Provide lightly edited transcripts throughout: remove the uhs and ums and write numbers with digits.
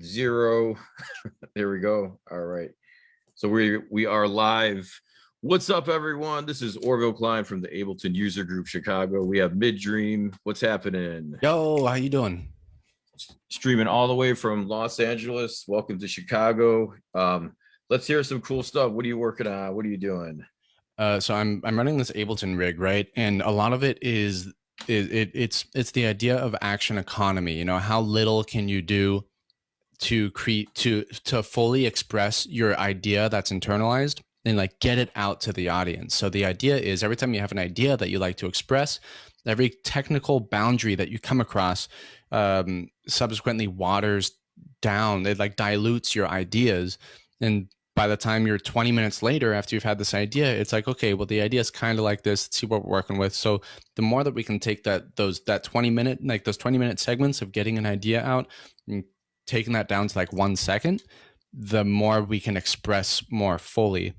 0. There we go. All right. So we are live. What's up, everyone? This is Orville Kline from the Ableton User Group Chicago. We have Middream. What's happening? Yo, how you doing? Streaming all the way from Los Angeles. Welcome to Chicago. Let's hear some cool stuff. What are you working on? What are you doing? So I'm running this Ableton rig, right? And a lot of it is it's the idea of action economy. You know, how little can you do to create to fully express your idea that's internalized and like get it out to the audience. So the idea is every time you have an idea that you like to express, every technical boundary that you come across subsequently waters down. It like dilutes your ideas, and by the time you're 20 minutes later after you've had this idea, it's like, okay, well, the idea is kind of like this. Let's see what we're working with. So the more that we can take those 20-minute segments of getting an idea out and taking that down to like 1 second, the more we can express more fully.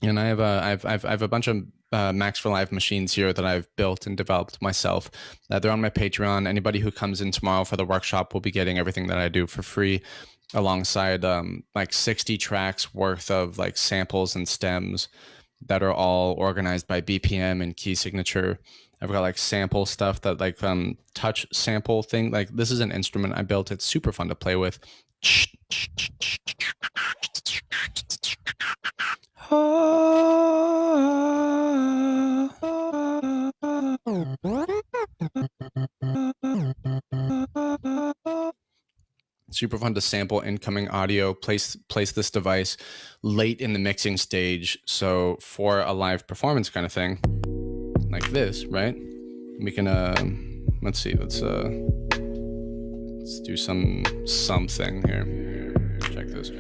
And I have a bunch of Max for Live machines here that I've built and developed myself. They're on my Patreon. Anybody who comes in tomorrow for the workshop will be getting everything that I do for free, alongside like 60 tracks worth of like samples and stems that are all organized by BPM and key signature. I've got like sample stuff that like touch sample thing. Like this is an instrument I built. It's super fun to play with. Super fun to sample incoming audio, place this device late in the mixing stage. So for a live performance kind of thing like this, right? We can let's see, let's do something here. Check this.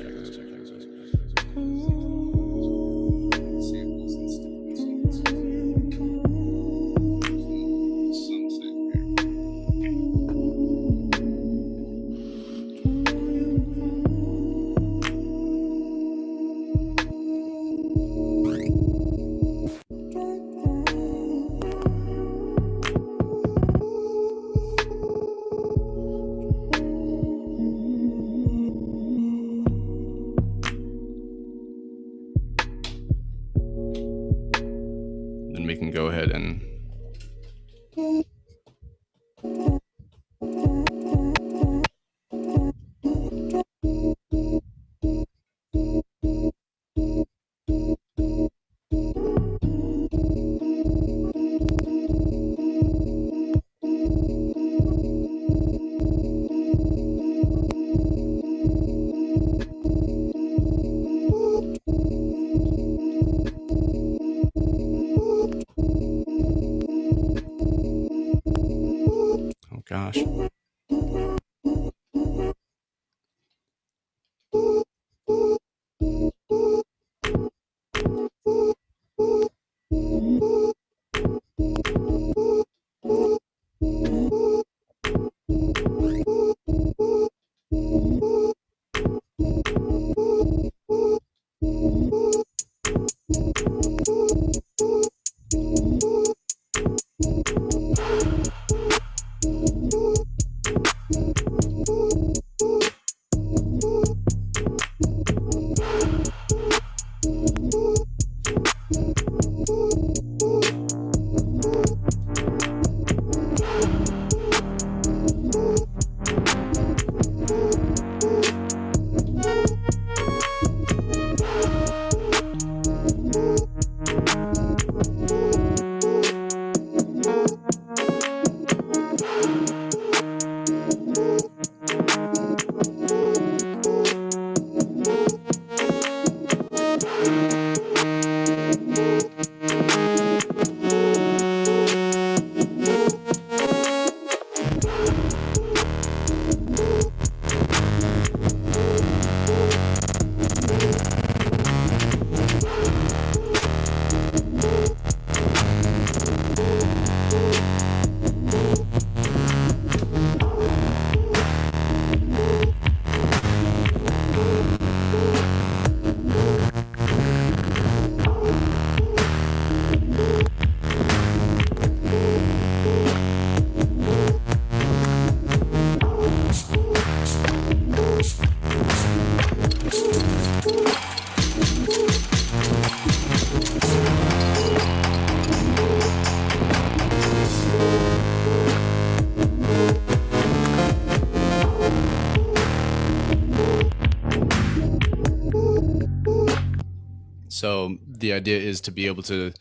So the idea is to be able to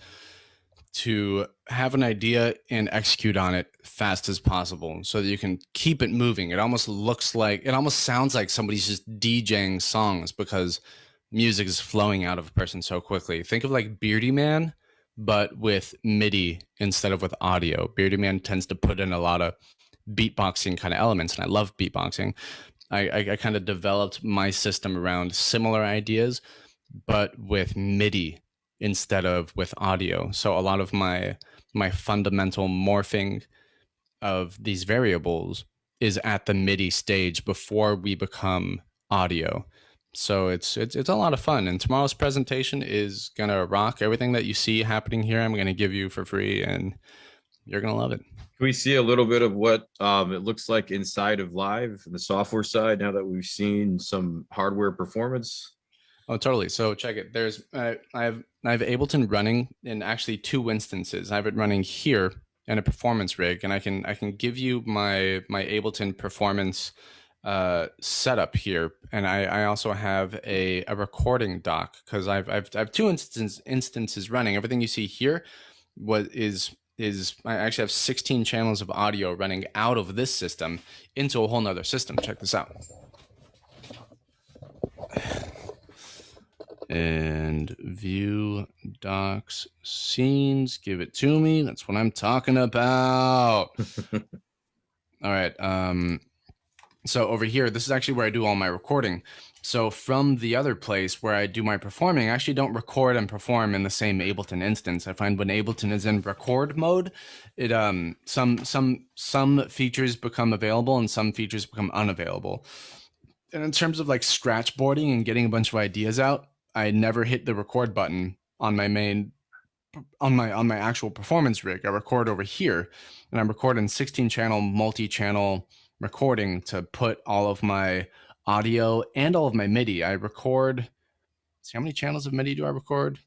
have an idea and execute on it fast as possible so that you can keep it moving. It almost sounds like somebody's just DJing songs because music is flowing out of a person so quickly. Think of like Beardy Man, but with MIDI instead of with audio. Beardy Man tends to put in a lot of beatboxing kind of elements, and I love beatboxing. I kind of developed my system around similar ideas, but with MIDI instead of with audio. So a lot of my fundamental morphing of these variables is at the MIDI stage before we become audio. So it's a lot of fun. And tomorrow's presentation is gonna rock. Everything that you see happening here, I'm gonna give you for free, and you're gonna love it. Can we see a little bit of what it looks like inside of Live, the software side, now that we've seen some hardware performance? Oh, totally. So check it. There's I have Ableton running in actually two instances. I have it running here in a performance rig, and I can give you my Ableton performance setup here, and I also have a recording dock because I've two instances running. Everything you see here is I actually have 16 channels of audio running out of this system into a whole nother system. Check this out. And view docs scenes, give it to me. That's what I'm talking about. All right. So over here, this is actually where I do all my recording. So from the other place where I do my performing, I actually don't record and perform in the same Ableton instance. I find when Ableton is in record mode, it some features become available and some features become unavailable. And in terms of like scratch boarding and getting a bunch of ideas out, I never hit the record button on my my actual performance rig. I record over here, and I'm recording 16 channel multi-channel recording to put all of my audio and all of my MIDI. I record, see how many channels of MIDI do I record?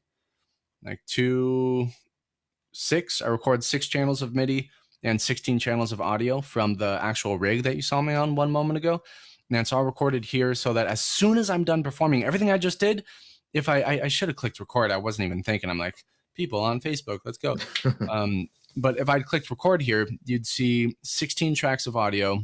Like 6. I record 6 channels of MIDI and 16 channels of audio from the actual rig that you saw me on one moment ago. And it's all recorded here so that as soon as I'm done performing everything I just did, if I should have clicked record, I wasn't even thinking. I'm like, people on Facebook, let's go. But if I'd clicked record here, you'd see 16 tracks of audio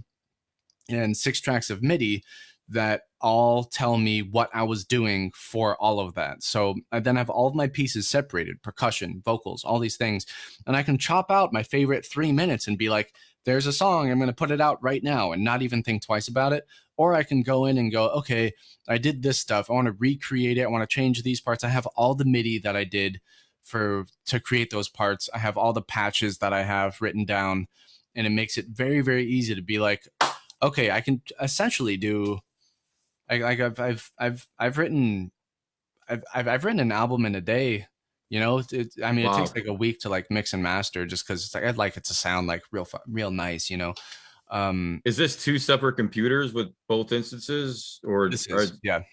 and 6 tracks of MIDI that all tell me what I was doing for all of that. So I then have all of my pieces separated, percussion, vocals, all these things. And I can chop out my favorite 3 minutes and be like, there's a song, I'm going to put it out right now and not even think twice about it. Or I can go in and go, okay, I did this stuff. I want to recreate it. I want to change these parts. I have all the MIDI that I did to create those parts. I have all the patches that I have written down, and it makes it very, very easy to be like, okay, I can essentially do. I've written an album in a day. You know, I mean, wow. It takes like a week to like mix and master just because it's like I'd like it to sound like real nice. You know. Is this 2 separate computers with both instances, or yeah?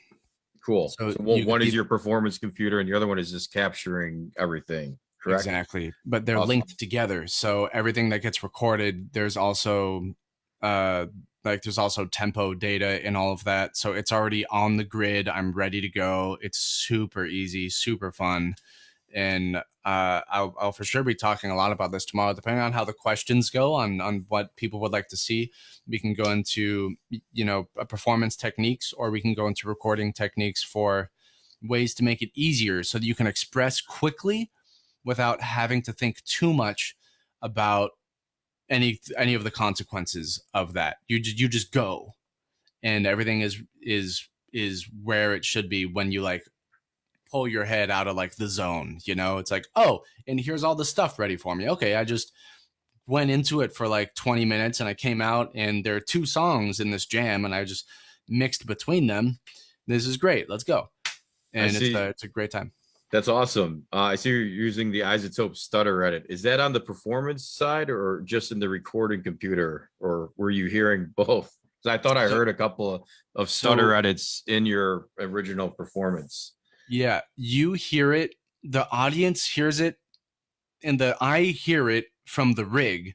Cool. So one is your performance computer, and the other one is just capturing everything. Correct. Exactly, but they're linked together. So everything that gets recorded, there's also there's also tempo data and all of that. So it's already on the grid. I'm ready to go. It's super easy, super fun. And I'll for sure be talking a lot about this tomorrow, depending on how the questions go on what people would like to see. We can go into, performance techniques, or we can go into recording techniques for ways to make it easier so that you can express quickly without having to think too much about any of the consequences of that. You just go, and everything is where it should be when you like pull your head out of like the zone. It's like, oh, and here's all the stuff ready for me. Okay, I just went into it for like 20 minutes and I came out and there are 2 songs in this jam and I just mixed between them. This is great. Let's go. And it's a great time. That's awesome. I see you're using the Isotope Stutter Edit. Is that on the performance side or just in the recording computer, or were you hearing both? Because I thought I heard a couple of stutter edits in your original performance. Yeah, you hear it, the audience hears it, and I hear it from the rig,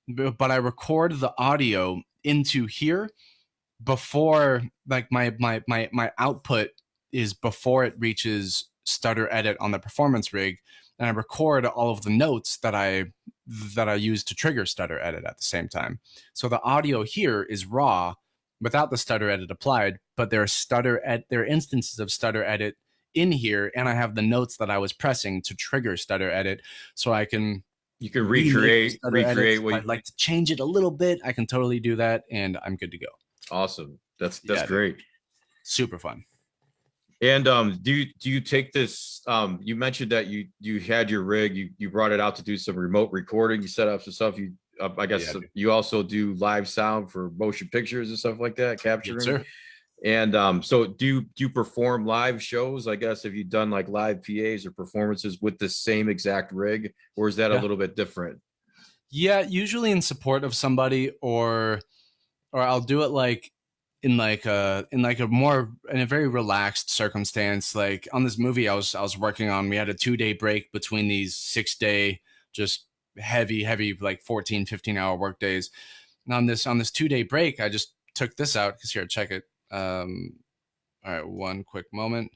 but I record the audio into here before, like my output is before it reaches stutter edit on the performance rig, and I record all of the notes that I use to trigger stutter edit at the same time. So the audio here is raw without the stutter edit applied, but there are instances of stutter edit in here, and I have the notes that I was pressing to trigger stutter edit, so I can recreate what if I'd like to change it a little bit. I can totally do that, and I'm good to go. Awesome. That's great. Super fun. And do you take this? You mentioned that you had your rig, you brought it out to do some remote recording, you set up some stuff. You I guess you also do live sound for motion pictures and stuff like that, capturing. Yes, sir. And so do you perform live shows? I guess have you done like live PAs or performances with the same exact rig, or is that a little bit different? Yeah, usually in support of somebody, or I'll do it like in a very relaxed circumstance. Like on this movie I was working on, we had a 2-day break between these 6-day just heavy like 14, 15-hour work days. And on this 2-day break, I just took this out because here, check it. All right, one quick moment.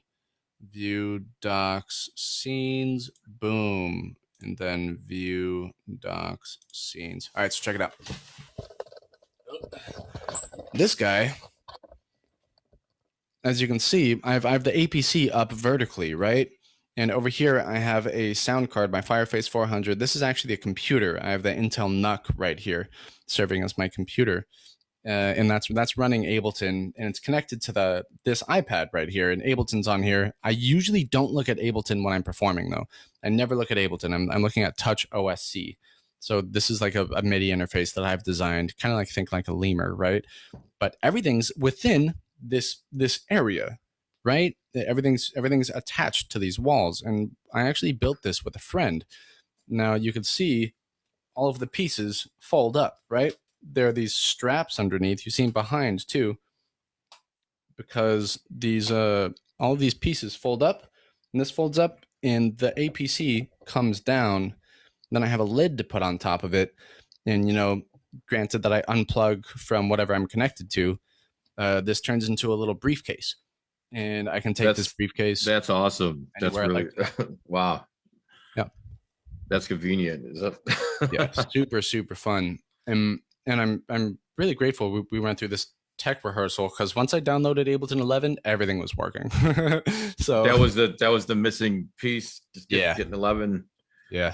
View docs scenes, boom, and then view docs scenes. All right, so check it out. This guy, as you can see, I have the APC up vertically, right? And over here, I have a sound card, my Fireface 400. This is actually a computer. I have the Intel NUC right here, serving as my computer. And that's running Ableton, and it's connected to this iPad right here, and Ableton's on here. I usually don't look at Ableton when I'm performing, though. I never look at Ableton. I'm looking at Touch OSC. So this is like a MIDI interface that I've designed, kind of think like a lemur, right? But everything's within this area, right? Everything's attached to these walls, and I actually built this with a friend. Now you can see all of the pieces fold up, right? There are these straps underneath. You see them behind too, because these all of these pieces fold up, and this folds up, and the APC comes down. Then I have a lid to put on top of it, and granted that I unplug from whatever I'm connected to, this turns into a little briefcase, and I can take this briefcase. That's awesome. That's really wow. Yeah, that's convenient. Is that? Yeah, super fun. And I'm really grateful we went through this tech rehearsal, because once I downloaded Ableton 11, everything was working. So that was the missing piece. Just getting 11. Yeah.